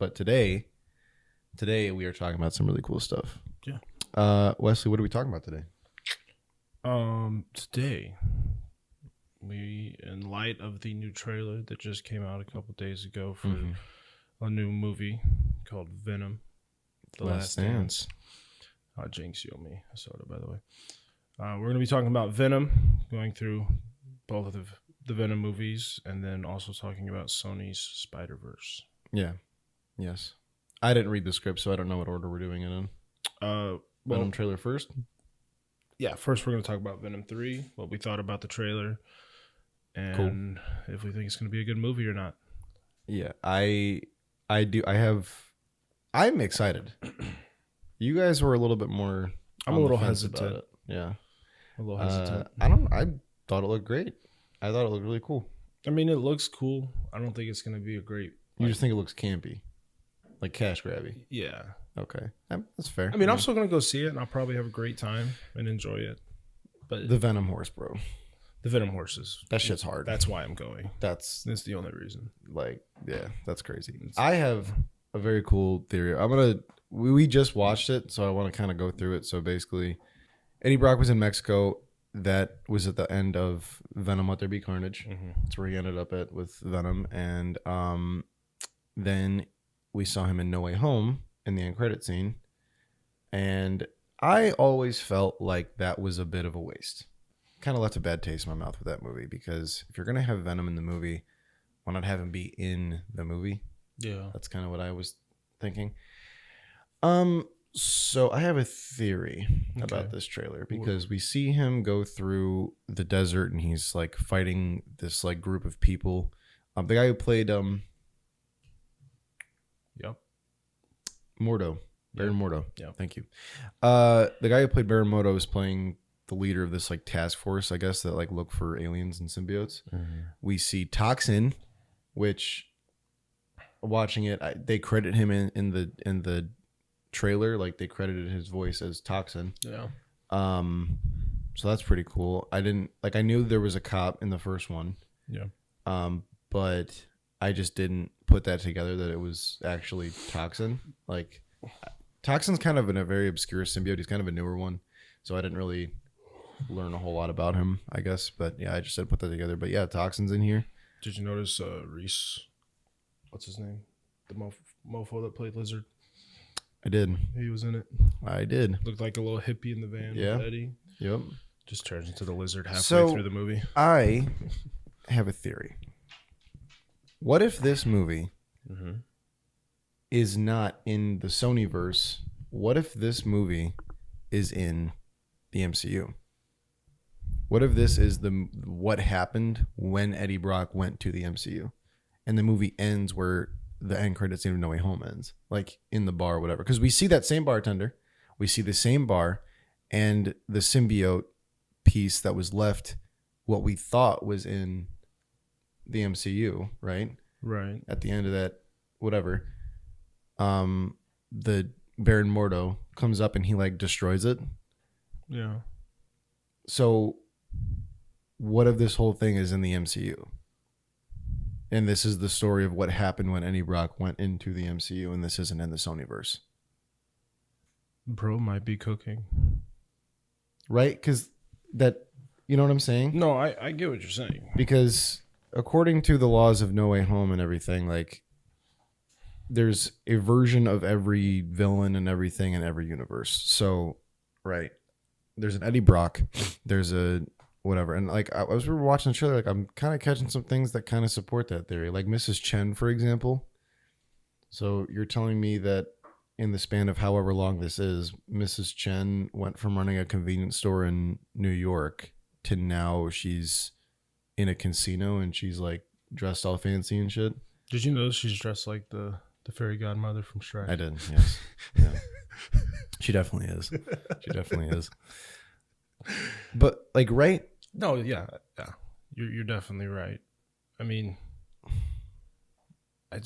But today we are talking about some really cool stuff. Yeah. Wesley, what are we talking about today? Today, we, in light of the new trailer that just came out a couple days ago for a new movie called Venom the Last Dance. Jinx, you owe me a soda, by the way. We're going to be talking about Venom, going through both of the Venom movies, and then also talking about Sony's Spider-Verse. Yeah. Yes. I didn't read the script, so I don't know what order we're doing it in. Venom trailer first? Yeah, first we're going to talk about Venom 3, what we thought about the trailer, and if we think it's going to be a good movie or not. Yeah, I'm excited. You guys were a little bit more. I'm a little hesitant about it. Yeah. A little hesitant. I thought it looked great. I thought it looked really cool. I mean, it looks cool. I don't think it's going to be a great... You just think it looks campy? Like cash grabby? Yeah. Okay. That's fair. I mean, I'm still going to go see it, and I'll probably have a great time and enjoy it. But the Venom horse, bro. The Venom horses. That shit's hard. That's why I'm going. That's the only reason. Like, yeah, that's crazy. I have a very cool theory. We just watched it, so I want to kind of go through it. So basically, Eddie Brock was in Mexico. That was at the end of Venom Let There Be Carnage. That's where he ended up at with Venom. And then we saw him in No Way Home in the end credit scene. And I always felt like that was a bit of a waste. Kind of left a bad taste in my mouth with that movie, because if you're going to have Venom in the movie, why not have him be in the movie? Yeah. That's kind of what I was thinking. So I have a theory about this trailer, because we see him go through the desert and he's like fighting this like group of people. The guy who played Mordo, Baron Mordo. Yeah. Thank you. The guy who played Baron Mordo is playing the leader of this like task force, I guess, that like look for aliens and symbiotes. We see Toxin, which watching it, they credit him in the trailer, like they credited his voice as Toxin. Yeah. So that's pretty cool. I knew there was a cop in the first one. Yeah. But I just didn't put that together that it was actually Toxin. Like, Toxin's kind of a very obscure symbiote. He's kind of a newer one, so I didn't really learn a whole lot about him, I guess. But yeah, I just didn't put that together. But yeah, Toxin's in here. Did you notice Reese? What's his name? The mofo that played Lizard. I did. He was in it. I did. Looked like a little hippie in the van with Eddie. Yep. Just turns into the Lizard halfway through the movie. I have a theory. What if this movie is not in the Sonyverse? What if this movie is in the MCU? What if this is what happened when Eddie Brock went to the MCU, and the movie ends where the end credits scene of No Way Home ends, like in the bar or whatever? Because we see that same bartender, we see the same bar, and the symbiote piece that was left, what we thought was in the MCU, right? Right. At the end of that, whatever, the Baron Mordo comes up and he like destroys it. Yeah. So what if this whole thing is in the MCU? And this is the story of what happened when Eddie Brock went into the MCU, and this isn't in the Sonyverse. Bro might be cooking. Right? Because that, you know what I'm saying? No, I get what you're saying. Because according to the laws of No Way Home and everything, like, there's a version of every villain and everything in every universe. So, right. There's an Eddie Brock. There's a whatever. And like, as we were watching the trailer, like, I'm kind of catching some things that kind of support that theory. Like Mrs. Chen, for example. So you're telling me that in the span of however long this is, Mrs. Chen went from running a convenience store in New York to now she's in a casino and she's like dressed all fancy and shit. Did you notice she's dressed like the fairy godmother from Shrek? I did, yes. Yeah. She definitely is. She definitely is. But like, right? No, yeah. You're definitely right. I mean, and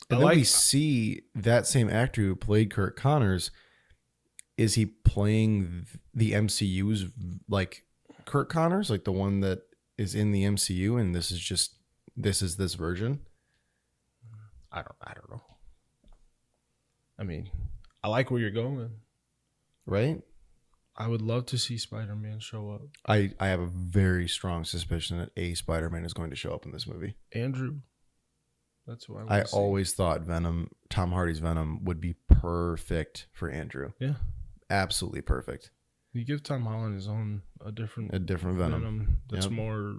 then we see that same actor who played Kurt Connors. Is he playing the MCU's like Kurt Connors, like the one that is in the MCU, and this is this version? I don't know. I mean, I like where you're going. Right? I would love to see Spider-Man show up. I have a very strong suspicion that a Spider-Man is going to show up in this movie. Andrew. That's who I always thought Tom Hardy's Venom would be perfect for Andrew. Yeah. Absolutely perfect. You give Tom Holland a different Venom. That's more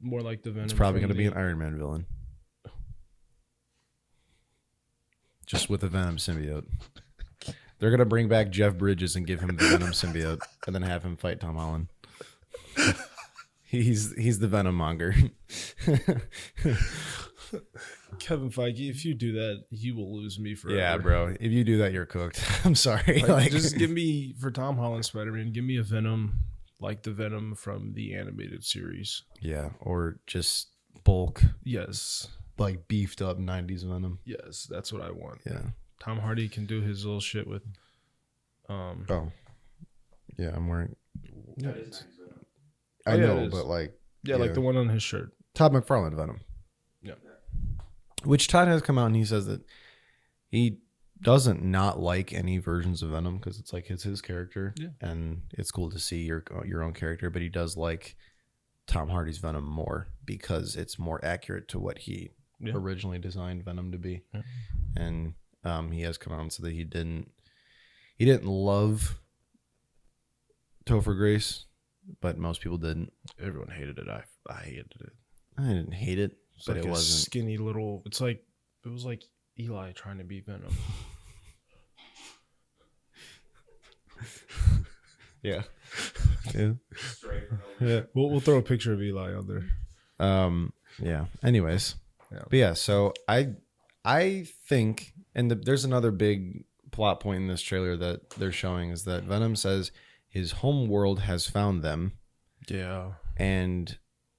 like the Venom. It's probably going to be an Iron Man villain. Just with a Venom symbiote. They're going to bring back Jeff Bridges and give him the Venom symbiote and then have him fight Tom Holland. He's the Venom monger. Kevin Feige, if you do that, you will lose me forever. Yeah, bro. If you do that, you're cooked. I'm sorry. Just give me, for Tom Holland Spider-Man, give me a Venom like the Venom from the animated series. Yeah, or just bulk. Yes. Like beefed up 90s Venom. Yes, that's what I want. Yeah. Tom Hardy can do his little shit with. Oh. Yeah, I'm wearing. Yeah. I know, but like. Yeah, like the one on his shirt. Todd McFarlane Venom. Yeah. Which Todd has come out and he says that he doesn't not like any versions of Venom because it's like it's his character. Yeah. And it's cool to see your own character, but he does like Tom Hardy's Venom more because it's more accurate to what he originally designed Venom to be. Yeah. And he has come out and said that he didn't love Topher Grace, but most people didn't. Everyone hated it. I hated it. I didn't hate it, but like it wasn't skinny little. It was like Eli trying to be Venom. Yeah. Yeah. We'll throw a picture of Eli on there. Yeah. Anyways. Yeah. But yeah, so I think, and there's another big plot point in this trailer that they're showing is that Venom says his home world has found them. Yeah. And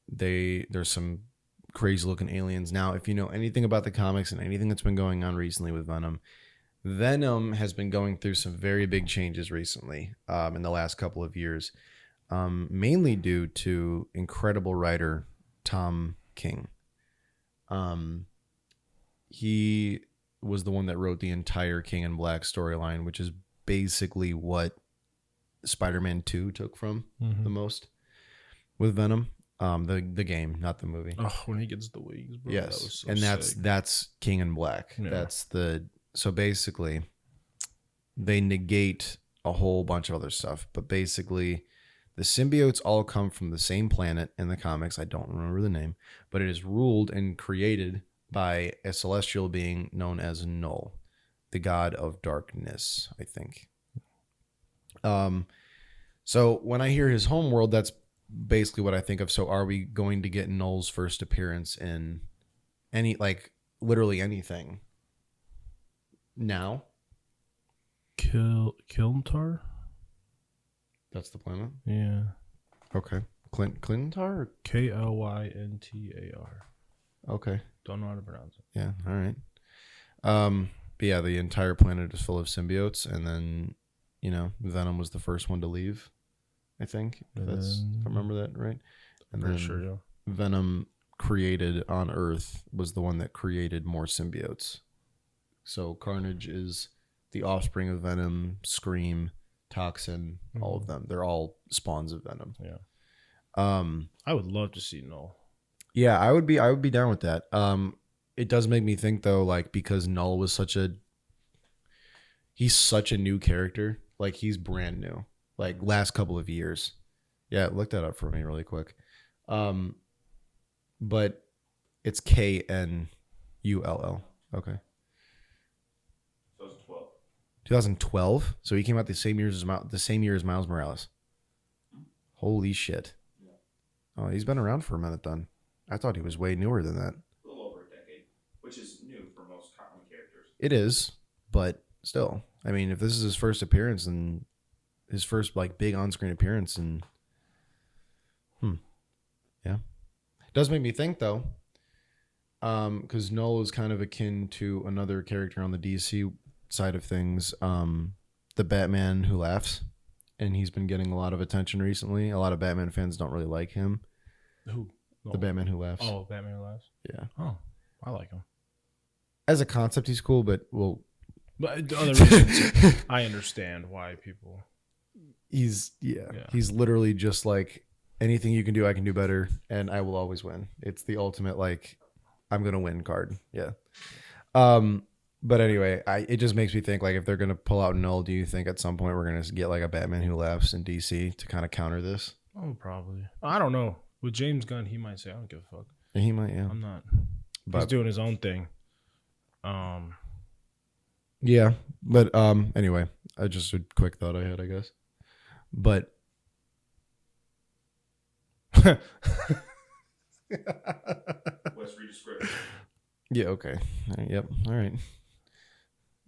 there's some crazy looking aliens. Now, if you know anything about the comics and anything that's been going on recently with Venom has been going through some very big changes recently in the last couple of years, mainly due to incredible writer Tom King. He was the one that wrote the entire King in Black storyline, which is basically what Spider-Man 2 took from the most with Venom. The game, not the movie. Oh, when he gets the wings, bro. Yes, that was so and sick. that's King in Black. Yeah. So basically, they negate a whole bunch of other stuff, but basically, the symbiotes all come from the same planet in the comics. I don't remember the name, but it is ruled and created by a celestial being known as Null, the god of darkness, I think. So when I hear his homeworld, that's basically what I think of. So are we going to get Null's first appearance in literally anything now? Kilntar? That's the planet? Yeah. Okay. Clintar? Kylyntar. Okay. Don't know how to pronounce it. Yeah. All right. But yeah, the entire planet is full of symbiotes, and then Venom was the first one to leave. I think if I remember that right. And pretty then sure, yeah. Venom created on Earth was the one that created more symbiotes. So Carnage is the offspring of Venom, Scream, Toxin, all of them. They're all spawns of Venom. Yeah. I would love to see Null. Yeah, I would be down with that. It does make me think though, like, because Null was he's such a new character. Like, he's brand new. Like, last couple of years. Yeah, look that up for me really quick. But it's KNULL. Okay. 2012. 2012. So he came out the same year as Miles Morales. Holy shit. Yeah. Oh, he's been around for a minute then. I thought he was way newer than that. A little over a decade, which is new for most comic characters. It is, but still. I mean, if this is his first appearance and his first big on-screen appearance, and yeah, it does make me think though, because Null is kind of akin to another character on the DC side of things, the Batman Who Laughs, and he's been getting a lot of attention recently. A lot of Batman fans don't really like him. Who? The Batman Who Laughs. Oh, Batman Who Laughs. Yeah. Oh, I like him. As a concept, he's cool, but we'll But the other reasons, I understand why people. He's literally just like, anything you can do, I can do better, and I will always win. It's the ultimate like, I'm gonna win card. Yeah. But anyway, it just makes me think like, if they're gonna pull out Null, do you think at some point we're gonna get like a Batman Who Laughs in DC to kind of counter this? Oh, probably. I don't know. With James Gunn, he might say, "I don't give a fuck." He might, yeah. I'm not. But, he's doing his own thing. Yeah, but anyway, just a quick thought I had, I guess. But Let's read a script. yeah, okay. Yep. All right.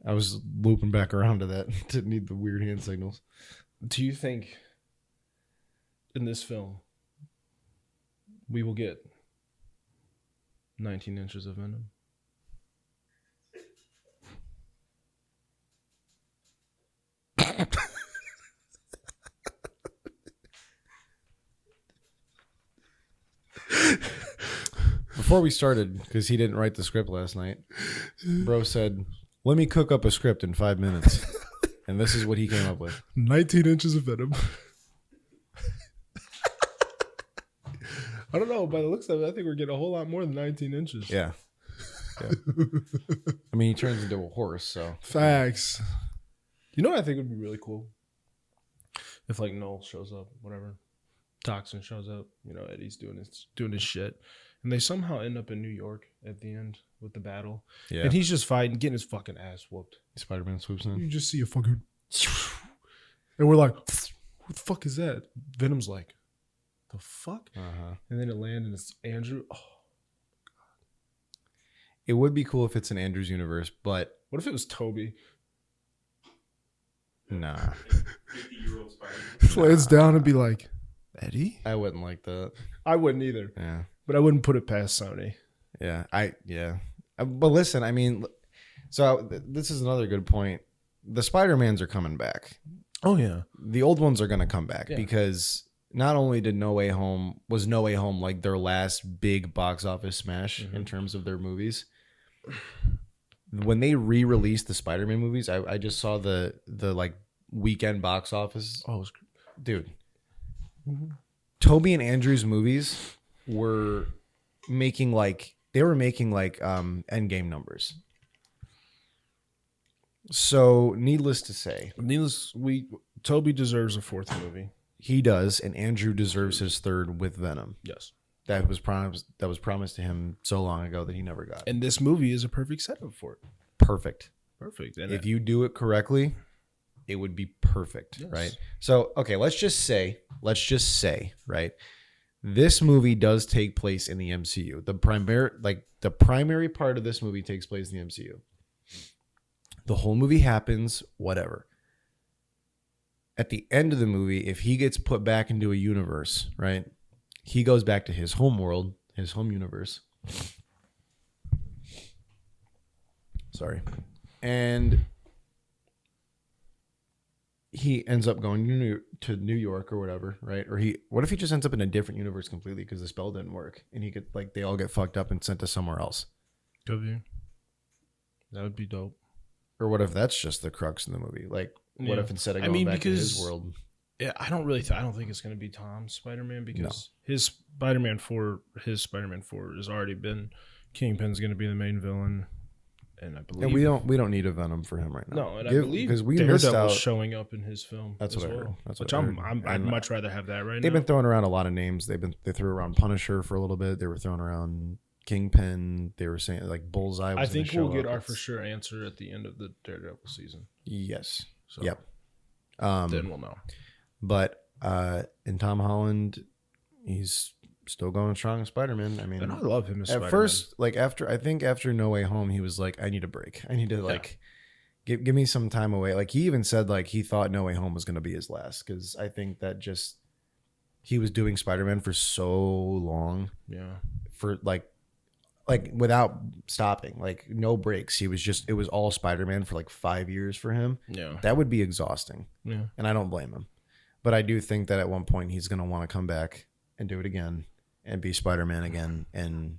I was looping back around to that. Didn't need the weird hand signals. Do you think in this film we will get 19 inches of Venom? Before we started, because he didn't write the script last night, bro said, "Let me cook up a script in 5 minutes." And this is what he came up with. 19 inches of Venom. I don't know. By the looks of it, I think we're getting a whole lot more than 19 inches. Yeah. I mean, he turns into a horse, so. Facts. You know what I think would be really cool? If like Noel shows up, whatever. Toxin shows up, you know, Eddie's doing his shit. And they somehow end up in New York at the end with the battle. Yeah. And he's just fighting, getting his fucking ass whooped. Spider-Man swoops in. You just see a fucking... And we're like, what the fuck is that? Venom's like, the fuck? Uh-huh. And then it lands and it's Andrew. Oh, It would be cool if it's in Andrew's universe, but what if it was Toby? nah. 50-year-old Spider-Man. Lands down and be like, Eddie? I wouldn't like that. I wouldn't either. Yeah. But I wouldn't put it past Sony. Yeah. But listen, I mean, so this is another good point. The Spider-Mans are coming back. Oh, yeah. The old ones are going to come back Yeah. because not only did No Way Home like their last big box office smash in terms of their movies. When they re-released the Spider-Man movies, I just saw the like weekend box office. Oh, Dude. Toby and Andrew's movies were making like Endgame numbers. So needless to say, Toby deserves a fourth movie. he does, and Andrew deserves his third with Venom. Yes. That was promised to him so long ago that he never got. And this movie is a perfect setup for it. Perfect. Perfect. And If you do it correctly, it would be perfect, Yes. right? So, okay, let's just say, right? This movie does take place in the MCU. The primary part of this movie takes place in the MCU. The whole movie happens, whatever. At the end of the movie, if he gets put back into a universe, right? He goes back to his home world, his home universe. Sorry. And he ends up going to New York or whatever, right? Or what if he just ends up in a different universe completely because the spell didn't work and he could they all get fucked up and sent to somewhere else? Could be. That would be dope. Or what if that's just the crux in the movie? Like, what if instead of going back to his world? Yeah, I don't think it's going to be Tom's Spider-Man because his Spider-Man 4 has already been Kingpin's going to be the main villain, and I believe. And we don't need a Venom for him right now. No, and I believe because we missed out showing up in his film. That's what I heard. That's what which I heard. I'd much rather have that right now. They've been throwing around a lot of names. They threw around Punisher for a little bit. They were throwing around Kingpin. They were saying like Bullseye. I think we'll get our for sure answer at the end of the Daredevil season. Yes. So, yep. Then we'll know. But in Tom Holland, he's still going strong as Spider-Man. I mean, and I love him as at Spider-Man. first, like after No Way Home, he was like, I need a break. I need to give me some time away. Like he even said like he thought No Way Home was going to be his last because I think that just he was doing Spider-Man for so long. Yeah. For like without stopping, like no breaks. It was all Spider-Man for like 5 years for him. Yeah. That would be exhausting. Yeah. And I don't blame him. But I do think that at one point he's going to want to come back and do it again and be Spider-Man again. And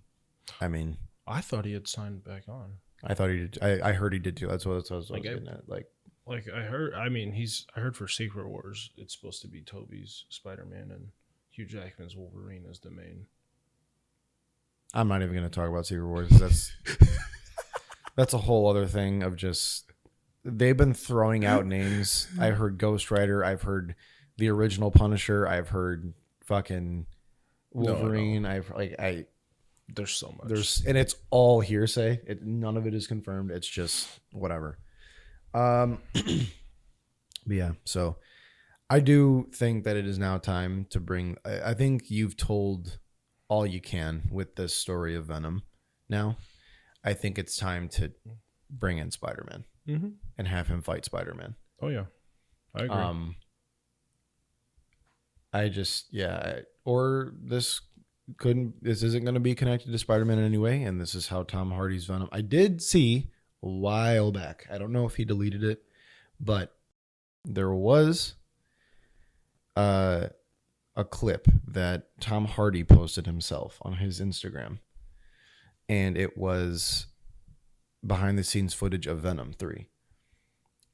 I mean, I thought he had signed back on. I thought he did. I heard he did too. That's what I was Like, getting at. Like I heard. I mean, I heard for Secret Wars, it's supposed to be Toby's Spider-Man and Hugh Jackman's Wolverine as the main. I'm not even going to talk about Secret Wars. That's a whole other thing of just they've been throwing out names. I heard Ghost Rider. I've heard the original Punisher. I've heard fucking Wolverine. There's so much. And it's all hearsay. None of it is confirmed. It's just whatever. But yeah, so I do think that it is now time to bring. I think you've told all you can with this story of Venom. Now, I think it's time to bring in Spider-Man and have him fight Spider-Man. Oh yeah, I agree. Or this isn't going to be connected to Spider-Man in any way, and this is how Tom Hardy's Venom. I did see a while back. I don't know if he deleted it, but there was a clip that Tom Hardy posted himself on his Instagram, and it was behind the scenes footage of Venom 3.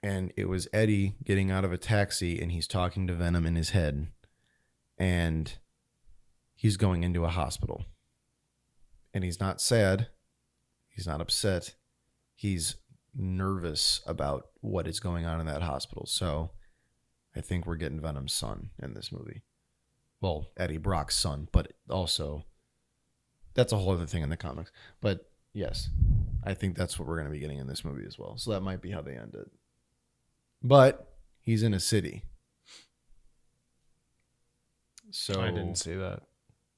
And it was Eddie getting out of a taxi, and he's talking to Venom in his head, and he's going into a hospital. And he's not sad. He's not upset. He's nervous about what is going on in that hospital. So I think we're getting Venom's son in this movie. Well, Eddie Brock's son, but also that's a whole other thing in the comics. But yes, I think that's what we're going to be getting in this movie as well. So that might be how they end it. But he's in a city. So I didn't see that.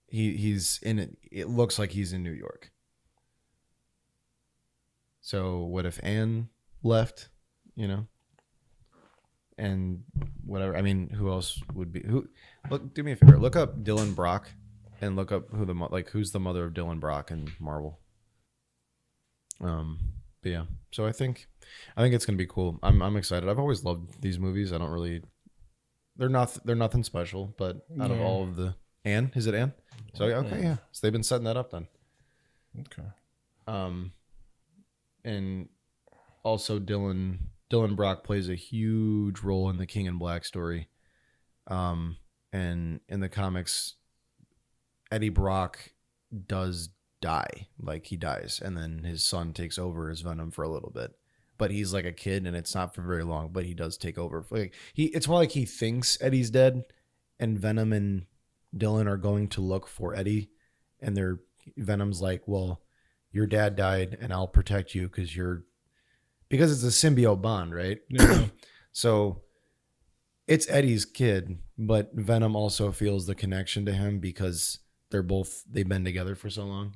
He's in it. It looks like he's in New York. So what if Anne left, and whatever. I mean, who else would be look, do me a favor. Look up Dylan Brock and look up who's the mother of Dylan Brock in Marvel. But yeah. So I think it's going to be cool. I'm excited. I've always loved these movies. I don't really they're nothing special, but out of all of the Anne, is it Anne? So okay, yeah. So they've been setting that up then. Okay. And also Dylan Brock plays a huge role in the King in Black story. And in the comics, Eddie Brock does die. Like he dies, and then his son takes over as Venom for a little bit. But he's like a kid, and it's not for very long. But he does take over. It's more like he thinks Eddie's dead, and Venom and Dylan are going to look for Eddie, and Venom's like, well, your dad died, and I'll protect you because it's a symbiote bond, right? Yeah. So it's Eddie's kid, but Venom also feels the connection to him because they've been together for so long,